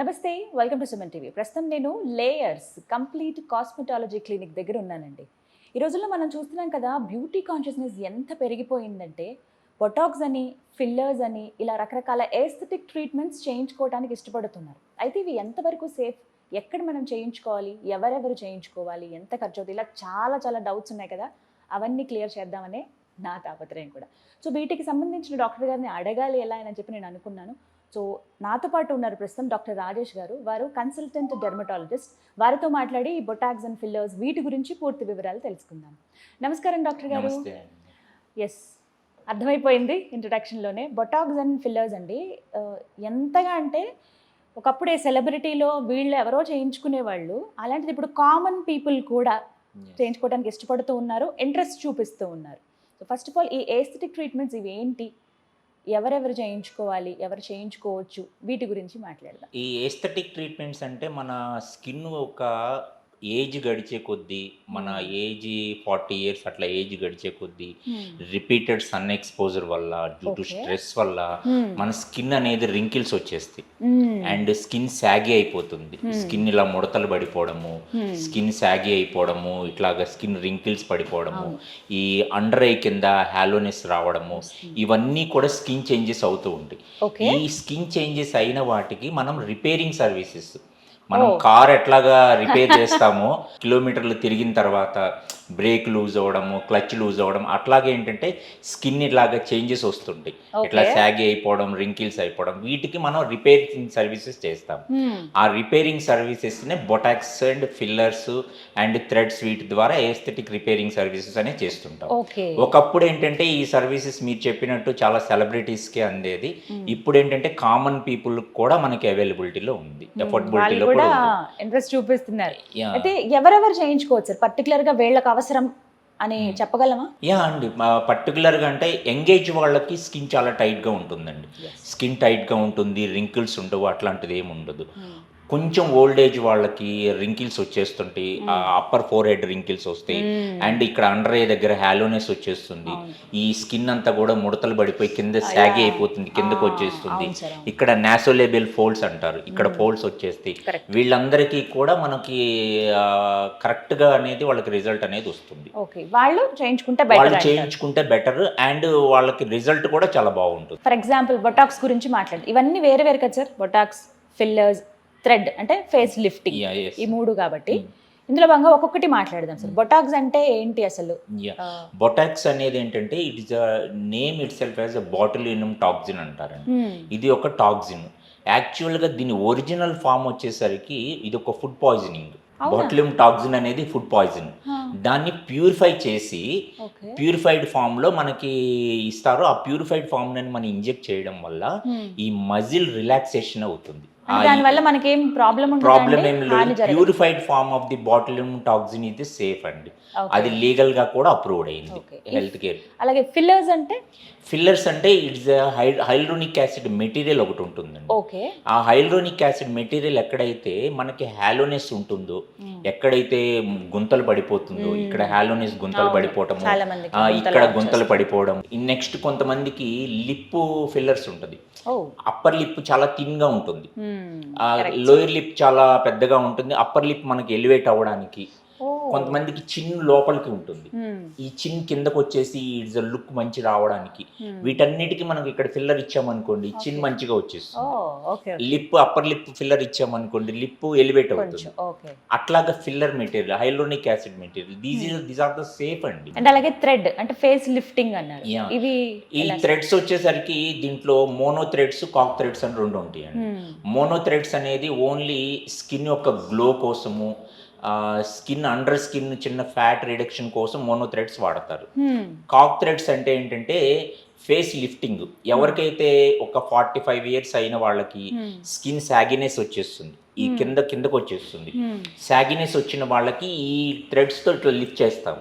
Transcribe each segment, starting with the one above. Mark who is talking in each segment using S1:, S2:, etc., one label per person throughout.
S1: నమస్తే, welcome to Suman TV. ప్రస్తుతం నేను లేయర్స్ కంప్లీట్ కాస్మెటాలజీ క్లినిక్ దగ్గర ఉన్నానండి. ఈ రోజుల్లో మనం చూస్తున్నాం కదా, బ్యూటీ కాన్షియస్నెస్ ఎంత పెరిగిపోయిందంటే బొటాక్స్ అని, ఫిల్లర్స్ అని ఇలా రకరకాల ఏస్థెటిక్ ట్రీట్మెంట్స్ చేయించుకోవడానికి ఇష్టపడుతున్నారు. అయితే ఇవి ఎంతవరకు సేఫ్, ఎక్కడ మనం చేయించుకోవాలి, ఎవరెవరు చేయించుకోవాలి, ఎంత ఖర్చు అవుతుంది, ఇలా చాలా చాలా డౌట్స్ ఉన్నాయి కదా. అవన్నీ క్లియర్ చేద్దామనే నా తాపత్రయం కూడా. సో వీటికి సంబంధించిన డాక్టర్ గారిని అడగాలి ఎలా అని చెప్పి నేను అనుకున్నాను. సో నాతో పాటు ఉన్నారు ప్రస్తుతం డాక్టర్ రాజేష్ గారు. వారు కన్సల్టెంట్ డెర్మటాలజిస్ట్. వారితో మాట్లాడి ఈ బొటాక్స్ అండ్ ఫిల్లర్స్ వీటి గురించి పూర్తి వివరాలు తెలుసుకుందాం. నమస్కారం డాక్టర్ గారు. ఎస్, అర్థమైపోయింది ఇంట్రడక్షన్లోనే. బొటాక్స్ అండ్ ఫిల్లర్స్ అండి, ఎంతగా అంటే ఒకప్పుడే సెలబ్రిటీలో వీళ్ళు ఎవరో చేయించుకునేవాళ్ళు, అలాంటిది ఇప్పుడు కామన్ పీపుల్ కూడా చేయించుకోవడానికి ఇష్టపడుతూ ఉన్నారు, ఇంట్రెస్ట్ చూపిస్తూ ఉన్నారు. సో ఫస్ట్ ఆఫ్ ఆల్ ఈ ఏస్థెటిక్ ట్రీట్మెంట్స్ ఇవి ఏంటి, ఎవరెవరు చేయించుకోవాలి, ఎవరు చేయించుకోవచ్చు, వీటి గురించి మాట్లాడదాం.
S2: ఈ ఏస్థెటిక్ ట్రీట్మెంట్స్ అంటే మన స్కిన్ ఒక ఏజ్ గడిచే కొద్దీ, మన ఏజ్ 40 years అట్లా ఏజ్ గడిచే కొద్దీ రిపీటెడ్ సన్ ఎక్స్పోజర్ వల్ల, డ్యూ టు స్ట్రెస్ వల్ల మన స్కిన్ అనేది రింకిల్స్ వచ్చేస్తాయి అండ్ స్కిన్ సాగి అయిపోతుంది. స్కిన్ ఇలా ముడతలు పడిపోవడము, స్కిన్ సాగి అయిపోవడము, ఇట్లాగా స్కిన్ రింకిల్స్ పడిపోవడము, ఈ అండర్ ఐ కింద హాలోనెస్ రావడము, ఇవన్నీ కూడా స్కిన్ చేంజెస్ అవుతూ ఉంటాయి. ఈ స్కిన్ చేంజెస్ అయిన వాటికి మనం రిపేరింగ్ సర్వీసెస్, మనం కార్ ఎట్లాగా రిపేర్ చేస్తామో కిలోమీటర్లు తిరిగిన తర్వాత బ్రేక్ లూజ్ అవ్వడము, క్లచ్ లూజ్ అవ్వడం, అట్లాగే ఏంటంటే స్కిన్ ఇలాగా చేంజెస్ వస్తుంటాయి. ఇట్లా సాగి అయిపోవడం, రింకిల్స్ అయిపోవడం, వీటికి మనం రిపేరింగ్ సర్వీసెస్ చేస్తాం. ఆ రిపేరింగ్ సర్వీసెస్నే botox and fillers and threads, వీటి ద్వారా ఏస్థెటిక్ రిపేరింగ్ సర్వీసెస్ అనే చేస్తుంటాం. ఒకప్పుడు ఏంటంటే ఈ సర్వీసెస్ మీరు చెప్పినట్టు చాలా సెలబ్రిటీస్కే అందేది. ఇప్పుడు ఏంటంటే కామన్ పీపుల్ కూడా మనకి అవైలబిలిటీలో ఉంది, అఫోర్డబిలిటీలో కూడా
S1: ఇంట్రెస్ట్ చూపిస్తున్నారు. అయితే ఎవరెవరు చేయించుకోవచ్చు, పర్టికులర్ గా వీళ్ళకి అవసరం అని చెప్పగలమా?
S2: అండి, పర్టికులర్గా అంటే ఎంగేజ్ వాళ్ళకి స్కిన్ చాలా టైట్గా ఉంటుందండి. స్కిన్ టైట్గా ఉంటుంది, రింకిల్స్ ఉండవు, అట్లాంటిది ఏమి ఉండదు. కొంచెం ఓల్డ్ ఏజ్ వాళ్ళకి రింకిల్స్ వచ్చేస్తుంటాయి, అప్పర్ ఫోర్ హెడ్ రింకిల్స్ వస్తాయి అండ్ ఇక్కడ అండర్ ఐ దగ్గర హాలోనెస్ వచ్చేస్తుంది. ఈ స్కిన్ అంతా కూడా ముడతలు పడిపోయి కింద సాగి అయిపోతుంది, కిందకు వచ్చేస్తుంది. ఇక్కడ నాసోలేబియల్ ఫోల్డ్స్ అంటారు, ఇక్కడ ఫోల్డ్స్ వచ్చేస్తాయి. వీళ్ళందరికీ కూడా మనకి కరెక్ట్గా అనేది వాళ్ళకి రిజల్ట్ అనేది వస్తుంది.
S1: వాళ్ళు
S2: చేయించుకుంటే బెటర్ అండ్ వాళ్ళకి రిజల్ట్ కూడా చాలా బాగుంటుంది.
S1: ఫర్ ఎగ్జాంపుల్ బొటాక్స్ గురించి మాట్లాడండి. ఇవన్నీ వేరే వేరు కదా సార్, బొటాక్స్, ఫిల్లర్స్, థ్రెడ్ అంటే ఫేస్ లిఫ్టింగ్, ఈ మూడు కాబట్టి ఇందులో భాగంగా ఒక్కొక్కటి మాట్లాడదాం సార్. బొటాక్స్ అంటే ఏంటి అసలు?
S2: బొటాక్స్ అనేది ఏంటంటే it is a name itself as a botulinum toxin అంటారండి. ఇది ఒక టాక్సిన్. యాక్చువల్గా దీని ఒరిజినల్ ఫామ్ వచ్చేసరికి ఇది ఒక ఫుడ్ పాయిజనింగ్. బాటులినం టాక్సిన్ అనేది ఫుడ్ పాయిజన్. దాన్ని ప్యూరిఫై చేసి ప్యూరిఫైడ్ ఫామ్ లో మనకి ఇస్తారు. ఆ ప్యూరిఫైడ్ ఫామ్ ని మనం ఇంజెక్ట్ చేయడం వల్ల ఈ మజిల్ రిలాక్సేషన్ అవుతుంది.
S1: దానివల్ల మనకేం ప్రాబ్లం
S2: ఏం లేదు. Purified form of the botulinum toxin ఇది సేఫ్ అండి. అది లీగల్ గా కూడా అప్రూవ్డ్ అయింది హెల్త్ కేర్.
S1: అలాగే ఫిల్లర్స్ అంటే
S2: ఇట్స్ హైల్రోనిక్ యాసిడ్ మెటీరియల్ ఒకటి ఉంటుందండి. ఆ హైల్రోనిక్ యాసిడ్ మెటీరియల్ ఎక్కడైతే మనకి హాలోనెస్ ఉంటుందో, ఎక్కడైతే గుంతలు పడిపోతుందో, ఇక్కడ హాలోనెస్ గుంతలు పడిపోవటము, ఇక్కడ గుంతలు పడిపోవడం. నెక్స్ట్ కొంతమందికి లిప్ ఫిల్లర్స్ ఉంటుంది. అప్పర్ లిప్ చాలా థిన్ గా ఉంటుంది, లోయర్ లిప్ చాలా పెద్దగా ఉంటుంది. అప్పర్ లిప్ మనకి ఎలివేట్ అవ్వడానికి, కొంతమందికి చిన్ లోపలికి ఉంటుంది, ఈ చిన్ కిందకు వచ్చేసి ఇట్స్ లుక్ మంచి రావడానికి, వీటన్నిటికీ మనకి ఇక్కడ ఫిల్లర్ ఇచ్చామనుకోండి చిన్ మంచిగా వచ్చేస్తుంది. లిప్ అప్పర్ లిప్ ఫిల్లర్ ఇచ్చామనుకోండి లిప్ ఎలివేట్ అవుతుంది. అట్లాగా filler material, hyaluronic acid material, these are the safe అండి.
S1: అలాగే థ్రెడ్ అంటే ఫేస్ లిఫ్టింగ్ అన్నారు.
S2: ఈ థ్రెడ్స్ వచ్చేసరికి దీంట్లో మోనో థ్రెడ్స్, కాక్ థ్రెడ్స్ అని రెండు ఉంటాయి అండి. మోనో థ్రెడ్స్ అనేది ఓన్లీ స్కిన్ యొక్క గ్లో కోసము, స్కిన్ అండర్ స్కిన్ చిన్న ఫ్యాట్ రిడక్షన్ కోసం మోనో థ్రెడ్స్ వాడతారు. కాక్ థ్రెడ్స్ అంటే ఏంటంటే ఫేస్ లిఫ్టింగ్. ఎవరికైతే ఒక 45 years అయిన వాళ్ళకి స్కిన్ సాగినెస్ వచ్చేస్తుంది, ఈ కిందకు వచ్చేస్తుంది. సాగినెస్ వచ్చిన వాళ్ళకి ఈ థ్రెడ్స్ తో ఇట్లా లిఫ్ట్ చేస్తాం.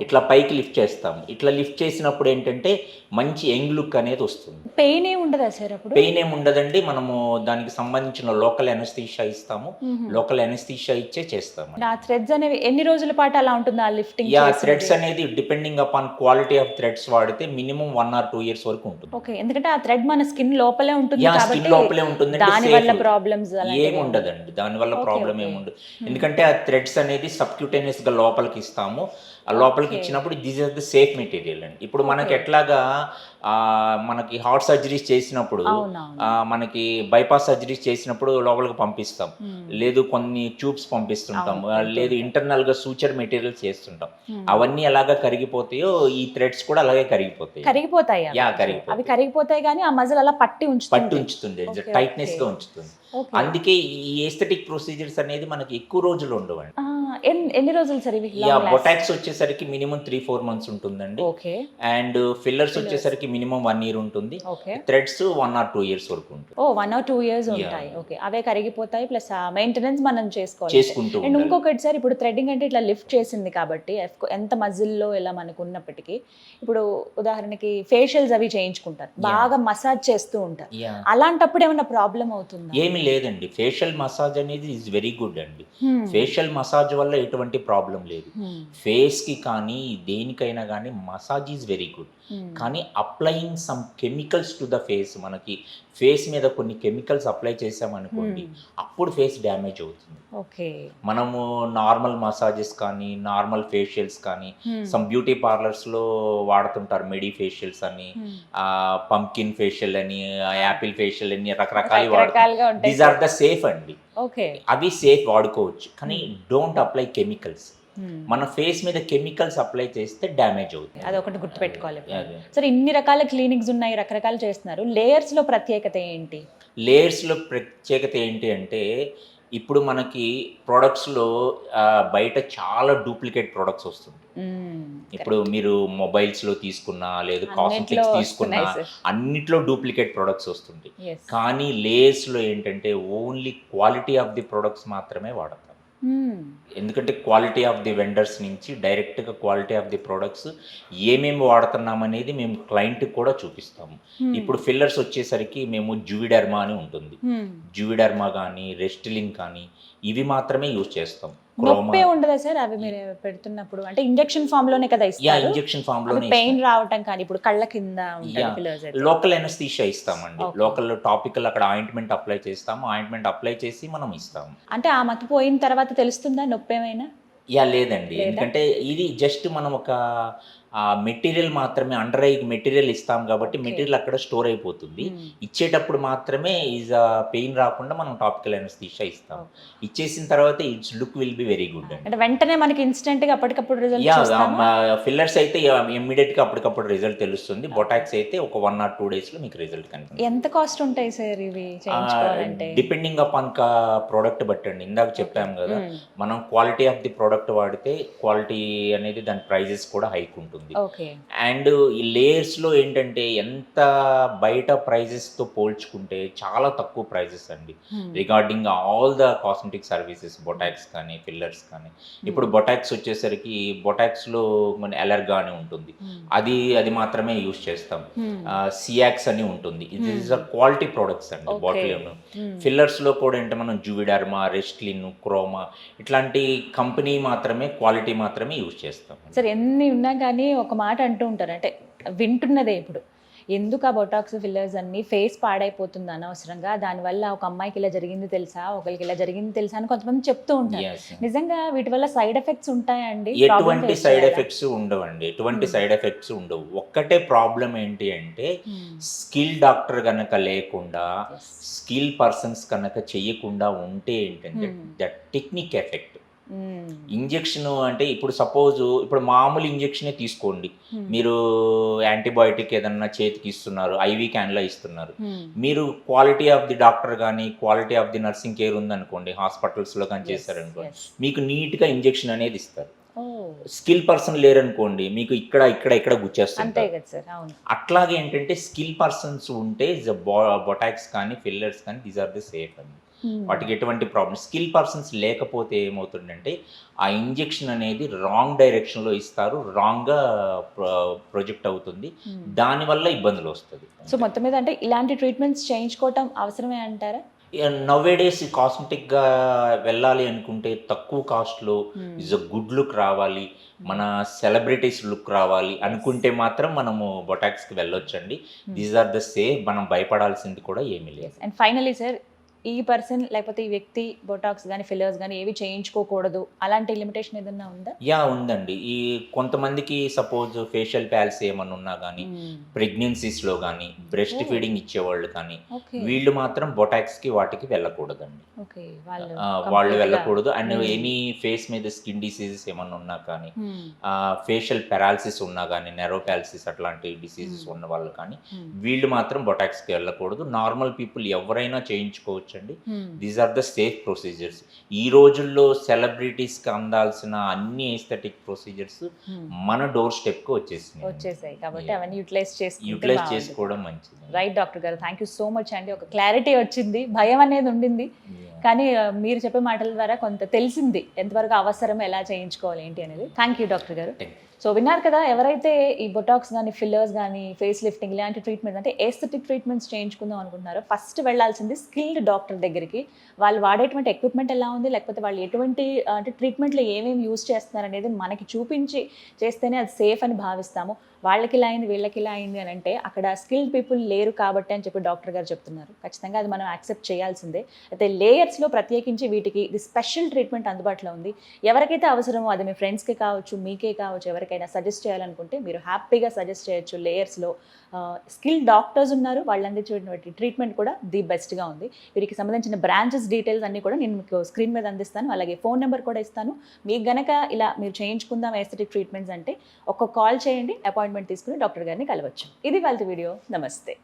S2: ఇట్లా పైకి లిఫ్ట్ చేస్తాం. ఇట్లా లిఫ్ట్ చేసినప్పుడు ఏంటంటే మంచి యంగ్ లుక్ అనేది వస్తుంది.
S1: పెయిన్ ఏమి ఉండదా సార్ అప్పుడు?
S2: పెయిన్ ఏమి ఉండదండి. మనము దానికి సంబంధించిన లోకల్ ఎనస్థీషియా ఇస్తాము. లోకల్ ఎనస్థీషియా ఇచ్చే చేస్తాము.
S1: ఆ థ్రెడ్స్ అనేవి ఎన్ని రోజుల పాటు అలా ఉంటుంది ఆ లిఫ్టింగ్?
S2: థ్రెడ్స్ అనేది depending upon quality of threads వాడితే మినిమం 1 or 2 years వరకు ఉంటుంది.
S1: ఓకే, ఎందుకంటే ఆ థ్రెడ్ మన స్కిన్ లోపలే ఉంటుంది
S2: స్కిన్ లోపలే ఉంటుంది.
S1: దాని వల్ల ప్రాబ్లమ్స్
S2: ఏమి ఉండదండి, దాని వల్ల ప్రాబ్లం ఏమి ఉండదు. ఎందుకంటే ఆ థ్రెడ్స్ అనేది సబ్క్యూటేనియస్ గా లోపలికి ఇస్తాము. ఆ లోపలికి ఇచ్చినప్పుడు this is the safe material అండి. ఇప్పుడు మనకి ఎట్లాగా మనకి హార్ట్ సర్జరీస్ చేసినప్పుడు మనకి బైపాస్ సర్జరీస్ చేసినప్పుడు లోపలికి పంపిస్తాం, లేదు కొన్ని ట్యూబ్స్ పంపిస్తుంటాం, లేదు ఇంటర్నల్ గా సూచర్ మెటీరియల్స్ చేస్తుంటాం. అవన్నీ ఎలాగా కరిగిపోతాయో ఈ థ్రెడ్స్ కూడా అలాగే కరిగిపోతాయి.
S1: అవి కరిగిపోతాయి కానీ ఆ మజిల్ అలా పట్టి
S2: ఉంచుతుంది, టైట్నెస్ గా ఉంచుతుంది. అందుకే ఈ ఎస్థెటిక్ ప్రొసీజర్స్ అనేది మనకి ఎక్కువ రోజులు ఉండవండి.
S1: ఎన్ని రోజులు సార్ ఇవి?
S2: బొటాక్స్ వచ్చేసరికి మినిమం 3-4 months ఉంటుందండి. అండ్ ఫిల్లర్స్ వచ్చేసరికి మినిమం 1 year ఉంటుంది. థ్రెడ్స్ 1 or 2 years వరకు ఉంటుంది.
S1: 1 or 2 years ఉంటాయి. ఓకే, అవే కరిగిపోతాయి, ప్లస్ మెయింటెనెన్స్ మనం చేసుకుంటూ. అండ్ ఇంకొకటి సార్, ఇప్పుడు థ్రెడ్డింగ్ అంటే ఇట్లా లిఫ్ట్ చేసింది కాబట్టి ఎంత మజిల్లో ఎలా మనకు ఉన్నప్పటికీ, ఇప్పుడు ఉదాహరణకి ఫేషియల్స్ అవి చేయించుకుంటారు, బాగా మసాజ్ చేస్తూ ఉంటారు, అలాంటప్పుడు ఏమైనా ప్రాబ్లం అవుతుందా?
S2: ఏమి లేదండి, ఫేషియల్ మసాజ్ అనేది ఈజ్ వెరీ గుడ్ అండి. ఫేషియల్ మసాజ్ వల్ల ఎటువంటి ప్రాబ్లం లేదు. ఫేస్ కి కానీ దేనికైనా కానీ మసాజ్ ఈజ్ వెరీ గుడ్. కానీ applying some chemicals to the face, మనకి ఫేస్ మీద కొన్ని కెమికల్స్ అప్లై చేసామనుకోండి, అప్పుడు ఫేస్ డ్యామేజ్ అవుతుంది. మనము నార్మల్ మసాజెస్ కానీ నార్మల్ ఫేషియల్స్ కానీ సమ్ బ్యూటీ పార్లర్స్ లో వాడుతుంటారు, మెడి ఫేషియల్స్ అని, పంకిన్ ఫేషియల్ అని, యాపిల్ ఫేషియల్ అని, రకరకాలు వాడుతారు. దీస్ ఆర్ ద సేఫ్ అండి, అవి సేఫ్ వాడుకోవచ్చు. కానీ డోంట్ అప్లై కెమికల్స్. మన ఫేస్ మీద కెమికల్స్ అప్లై చేస్తే డ్యామేజ్ అవుతుంది.
S1: అదొకటి గుర్తుపెట్టుకోవాలి. సరే, ఇన్ని రకాల క్లినిక్స్ ఉన్నాయి, రకరకాలు చేస్తున్నారు, లేయర్స్ లో ప్రత్యేకత ఏంటి?
S2: లేయర్స్ లో ప్రత్యేకత ఏంటి అంటే, ఇప్పుడు మనకి ప్రొడక్ట్స్లో బయట చాలా డూప్లికేట్ ప్రొడక్ట్స్ వస్తుంది. ఇప్పుడు మీరు మొబైల్స్లో తీసుకున్నా, లేదు కాస్మెటిక్స్ తీసుకున్నా, అన్నిట్లో డూప్లికేట్ ప్రొడక్ట్స్ వస్తుంది. కానీ లేయర్స్లో ఏంటంటే only quality of the products మాత్రమే వాడతాం. ఎందుకంటే క్వాలిటీ ఆఫ్ ది వెండర్స్ నుంచి డైరెక్ట్గా క్వాలిటీ ఆఫ్ ది ప్రొడక్ట్స్ ఏమేమి వాడుతున్నాం అనేది మేము క్లయింట్కి కూడా చూపిస్తాము. ఇప్పుడు ఫిల్లర్స్ వచ్చేసరికి మేము జూవిడర్మా అని ఉంటుంది, జూవిడర్మా కానీ రెస్టిలిన్ కానీ ఇవి మాత్రమే యూజ్ చేస్తాం.
S1: నొప్పి ఉండదా సార్ అవి మీరు పెడుతున్నప్పుడు? అంటే ఇంజెక్షన్ ఫామ్ లోనే కదా ఇస్తారు?
S2: ఇంజెక్షన్ ఫామ్ లోనే.
S1: పెయిన్ రావటం కానీ ఇప్పుడు కళ్ళ కింద
S2: లోకల్ ఎనస్థీషియా ఇస్తామండి. లోకల్ టాపికల్ అక్కడ ఆయింట్మెంట్ అప్లై చేస్తాము, ఆయింట్మెంట్ అప్లై చేసి మనం ఇస్తాము.
S1: అంటే ఆ మత్తు పోయిన తర్వాత తెలుస్తుందా నొప్పి ఏమైనా?
S2: లేదండి, ఎందుకంటే ఇది జస్ట్ మనం ఒక మెటీరియల్ మాత్రమే, అండర్ ఐ మెటీరియల్ ఇస్తాం కాబట్టి మెటీరియల్ అక్కడ స్టోర్ అయిపోతుంది. ఇచ్చేటప్పుడు మాత్రమే ఈజ్ పెయిన్ రాకుండా మనం టాపికల్ ఎనస్థీషియా ఇస్తాం. ఇచ్చేసిన తర్వాత it's look will be very good.
S1: అంటే వెంటనే మనకి ఇన్స్టెంట్ గా అప్పటికప్పుడు రిజల్ట్?
S2: ఫిల్లర్స్ అయితే ఇమ్మీడియట్ గా అప్పటికప్పుడు రిజల్ట్ తెలుస్తుంది. బొటాక్స్ అయితే ఒక 1 or 2 days లో మీకు రిజల్ట్ కనిపిస్తుంది.
S1: ఎంత కాస్ట్ ఉంటాయి సార్ ఇవి చేయించుకోవాలంటే?
S2: డిపెండింగ్ అపాన్ ప్రోడక్ట్ బట్టండి. ఇందాక చెప్పాము కదా, మనం క్వాలిటీ ఆఫ్ ది ప్రోడక్ట్ వాడితే క్వాలిటీ అనేది దాని ప్రైజెస్ కూడా హైక్ ఉంటుంది. అండ్ ఈ లేయర్స్ లో ఏంటంటే ఎంత బయట ప్రైజెస్ తో పోల్చుకుంటే చాలా తక్కువ ప్రైజెస్ అండి regarding all the cosmetic services, Botox కానీ ఫిల్లర్స్ కానీ. ఇప్పుడు బొటాక్స్ వచ్చేసరికి బొటాక్స్ లో మన ఎలర్గా అని ఉంటుంది, అది మాత్రమే యూజ్ చేస్తాం. సియాక్స్ అని ఉంటుంది, ఇది ఇస్ అ క్వాలిటీ ప్రొడక్ట్స్ అండి బాటిల్. ఫిల్లర్స్ లో కూడా ఏంటంటే మనం జూవిడర్మా, రెస్ట్లిన్, క్రోమా ఇట్లాంటి కంపెనీ మాత్రమే, క్వాలిటీ మాత్రమే యూజ్ చేస్తాం.
S1: సరే, ఎన్ని ఉన్నా కానీ ఒక మాట అంటూ ఉంటారు, అంటే వింటున్నదే ఇప్పుడు, ఎందుకు ఆ బొటాక్స్ ఫిల్లర్స్ అన్ని ఫేస్ పాడైపోతుంది అనవసరంగా, దానివల్ల ఒక అమ్మాయికి ఇలా జరిగింది తెలుసా, ఒకరికి ఇలా జరిగింది తెలుసా అని కొంతమంది చెప్తూ ఉంటారు. నిజంగా వీటి వల్ల సైడ్ ఎఫెక్ట్స్ ఉంటాయండి?
S2: ఎటువంటి సైడ్ ఎఫెక్ట్స్ ఉండవండి, ఎటువంటి సైడ్ ఎఫెక్ట్స్ ఉండవు. ఒక్కటే ప్రాబ్లం ఏంటి అంటే స్కిల్ డాక్టర్ కనుక లేకుండా, స్కిల్ పర్సన్స్ కనుక చెయ్యకుండా ఉంటే ఏంటంటే దట్ టెక్నిక్ ఎఫెక్ట్. ఇంజెక్షన్ అంటే ఇప్పుడు సపోజ్ ఇప్పుడు మామూలు ఇంజెక్షనే తీసుకోండి, మీరు యాంటీబయాటిక్ ఏదన్నా చేతికి ఇస్తున్నారు, ఐవి క్యాన్లా ఇస్తున్నారు, మీరు క్వాలిటీ ఆఫ్ ది డాక్టర్ కానీ quality of the nursing care ఉందనుకోండి, హాస్పిటల్స్లో కానీ చేశారనుకోండి, మీకు నీట్గా ఇంజెక్షన్ అనేది ఇస్తారు. స్కిల్ పర్సన్ లేరనుకోండి, మీకు ఇక్కడ గుచ్చేస్తారు. అట్లాగే ఏంటంటే స్కిల్ పర్సన్స్ ఉంటే బొటాక్స్ కానీ ఫిల్లర్స్ కానీ దీస్ ఆర్ ది సేఫ్ అండి. వాటికి ఎటువంటి ప్రాబ్లం. స్కిల్ పర్సన్స్ లేకపోతే ఏమవుతుందంటే ఆ ఇంజెక్షన్ అనేది రాంగ్ డైరెక్షన్లో ఇస్తారు, రాంగ్గా ప్రొజెక్ట్ అవుతుంది, దానివల్ల ఇబ్బందులు వస్తుంది.
S1: సో మొత్తం మీద అంటే ఇలాంటి ట్రీట్మెంట్స్ చేయించుకోవటం అవసరమే అంటారా?
S2: నవ్వేడేస్ కాస్మెటిక్గా వెళ్ళాలి అనుకుంటే తక్కువ కాస్ట్లో ఇస్ అ గుడ్ లుక్ రావాలి, మన సెలబ్రిటీస్ లుక్ రావాలి అనుకుంటే మాత్రం మనము బొటాక్స్కి వెళ్ళొచ్చండి. దీస్ ఆర్ ద సేఫ్, మనం భయపడాల్సింది కూడా ఏమీ లేదు.
S1: అండ్ ఫైనలీ సార్, ఈ పర్సన్ లేకపోతే ఈ వ్యక్తి బొటాక్స్ కానీ ఫిల్లర్స్ కానీ ఏవి చేయించుకోకూడదు అలాంటి లిమిటేషన్ ఏదన్నా ఉందా?
S2: ఉందండి. ఈ కొంతమందికి సపోజ్ ఫేషియల్ ప్యాల్స్ ఏమన్నా ఉన్నా కానీ, ప్రెగ్నెన్సీస్లో కానీ, బ్రెస్ట్ ఫీడింగ్ ఇచ్చేవాళ్ళు కానీ, వీళ్ళు మాత్రం బొటాక్స్కి వాటికి వెళ్ళకూడదండి. వాళ్ళు వెళ్ళకూడదు. అండ్ ఎనీ ఫేస్ మీద స్కిన్ డిసీజెస్ ఏమన్నా ఉన్నా కానీ, ఫేషియల్ పెరాలసిస్ ఉన్నా కానీ, నెరో ప్యాలసిస్ అట్లాంటి డిసీజెస్ ఉన్న వాళ్ళు కానీ, వీళ్ళు మాత్రం బొటాక్స్కి వెళ్ళకూడదు. నార్మల్ పీపుల్ ఎవరైనా చేయించుకోవచ్చు. These are the safe procedures. ఈ రోజుల్లో సెలబ్రిటీస్కి అందాల్సిన అన్ని ఎస్థెటిక్ ప్రొసీజర్స్ మన డోర్ స్టెప్కి వచ్చేసాయి
S1: కాబట్టి అవన్నీ యూటిలైజ్
S2: చేసుకోవడం మంచిది.
S1: రైట్ డాక్టర్ గారు, థ్యాంక్ యూ సో మచ్ అండి. ఒక క్లారిటీ వచ్చింది, భయం అనేది ఉండింది, కానీ మీరు చెప్పే మాటల ద్వారా కొంత తెలిసింది ఎంతవరకు అవసరం, ఎలా చేయించుకోవాలి ఏంటి అనేది. థ్యాంక్ యూ డాక్టర్ గారు. సో విన్నారు కదా, ఎవరైతే ఈ బొటాక్స్ కానీ ఫిల్లర్స్ కానీ ఫేస్ లిఫ్టింగ్ ఇలాంటి ట్రీట్మెంట్స్ అంటే ఎస్థెటిక్ ట్రీట్మెంట్స్ చేయించుకుందాం అనుకుంటున్నారో ఫస్ట్ వెళ్ళాల్సింది స్కిల్డ్ డాక్టర్ దగ్గరికి. వాళ్ళు వాడేటువంటి ఎక్విప్మెంట్ ఎలా ఉంది, లేకపోతే వాళ్ళు ఎటువంటి అంటే ట్రీట్మెంట్లో ఏమేమి యూజ్ చేస్తున్నారు అనేది మనకి చూపించి చేస్తేనే అది సేఫ్ అని భావిస్తాము. వాళ్ళకి ఇలా అయింది వీళ్ళకి ఇలా అయింది అని అంటే అక్కడ స్కిల్డ్ పీపుల్ లేరు కాబట్టి అని చెప్పి డాక్టర్ గారు చెప్తున్నారు. ఖచ్చితంగా అది మనం యాక్సెప్ట్ చేయాల్సిందే. అయితే లేయర్స్లో ప్రత్యేకించి వీటికి ఇది స్పెషల్ ట్రీట్మెంట్ అందుబాటులో ఉంది. ఎవరికైతే అవసరమో అది మీ ఫ్రెండ్స్కి కావచ్చు, మీకే కావచ్చు, ఎవరికైనా సజెస్ట్ చేయాలనుకుంటే మీరు హ్యాపీగా సజెస్ట్ చేయొచ్చు. లేయర్స్లో స్కిల్ డాక్టర్స్ ఉన్నారు, వాళ్ళు అందించేటువంటి ట్రీట్మెంట్ కూడా ది బెస్ట్గా ఉంది. వీరికి సంబంధించిన బ్రాంచెస్ డీటెయిల్స్ అన్నీ కూడా నేను మీకు స్క్రీన్ మీద అందిస్తాను, అలాగే ఫోన్ నెంబర్ కూడా ఇస్తాను. మీకు గనక ఇలా మీరు చేయించుకుందాం ఎస్థెటిక్ ట్రీట్మెంట్స్ అంటే ఒక కాల్ చేయండి, అపాయింట్మెంట్ తీసుకుని డాక్టర్ గారిని కలవచ్చు. ఇది వాళ్ళ వీడియో. నమస్తే.